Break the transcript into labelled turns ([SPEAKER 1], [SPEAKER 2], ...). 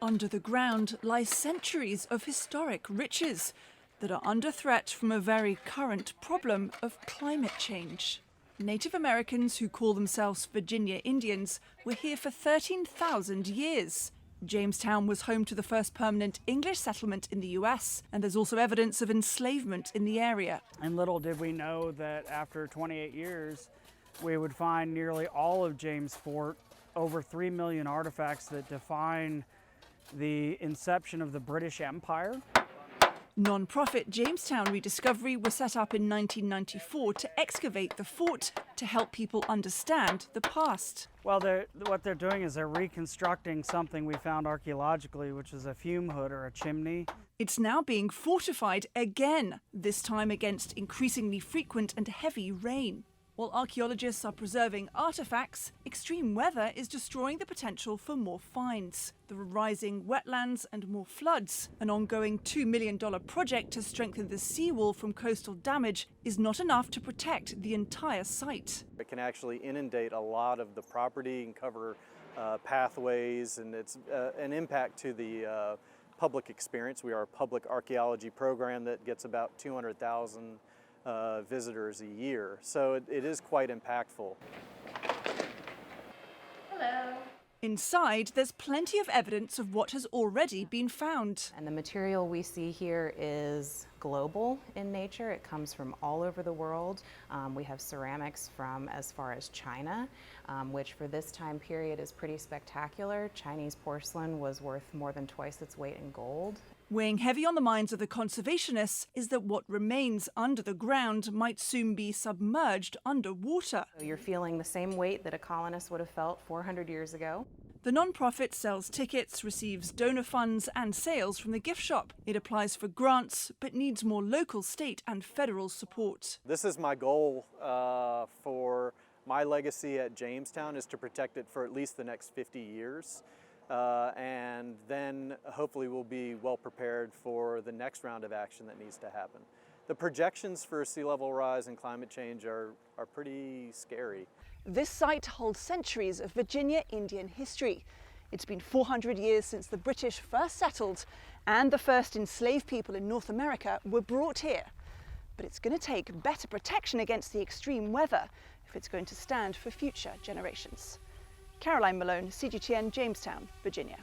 [SPEAKER 1] Under the ground lie centuries of historic riches that are under threat from a very current problem of climate change. Native Americans who call themselves Virginia Indians were here for 13,000 years. Jamestown was home to the first permanent English settlement in the US, and there's also evidence of enslavement in the area.
[SPEAKER 2] And little did we know that after 28 years, we would find nearly all of James Fort, over 3 million artifacts that define the inception of the British Empire.
[SPEAKER 1] Non-profit Jamestown Rediscovery was set up in 1994 to excavate the fort to help people understand the past.
[SPEAKER 2] Well, what they're doing is they're reconstructing something we found archaeologically, which is a fume hood or a chimney.
[SPEAKER 1] It's now being fortified again, this time against increasingly frequent and heavy rain. While archaeologists are preserving artifacts, extreme weather is destroying the potential for more finds. There are rising wetlands and more floods. An ongoing $2 million project to strengthen the seawall from coastal damage is not enough to protect the entire site.
[SPEAKER 3] It can actually inundate a lot of the property and cover pathways, and it's an impact to the public experience. We are a public archaeology program that gets about 200,000 visitors a year, so it is quite impactful.
[SPEAKER 4] Hello.
[SPEAKER 1] Inside, there's plenty of evidence of what has already been found.
[SPEAKER 4] And the material we see here is global in nature. It comes from all over the world. We have ceramics from as far as China, which for this time period is pretty spectacular. Chinese porcelain was worth more than twice its weight in gold.
[SPEAKER 1] Weighing heavy on the minds of the conservationists is that what remains under the ground might soon be submerged underwater.
[SPEAKER 4] So you're feeling the same weight that a colonist would have felt 400 years ago.
[SPEAKER 1] The non-profit sells tickets, receives donor funds and sales from the gift shop. It applies for grants, but needs more local, state and federal support.
[SPEAKER 3] This is my goal for my legacy at Jamestown, is to protect it for at least the next 50 years. And then hopefully we'll be well prepared for the next round of action that needs to happen. The projections for sea level rise and climate change are pretty scary.
[SPEAKER 1] This site holds centuries of Virginia Indian history. It's been 400 years since the British first settled and the first enslaved people in North America were brought here. But it's going to take better protection against the extreme weather if it's going to stand for future generations. Caroline Malone, CGTN, Jamestown, Virginia.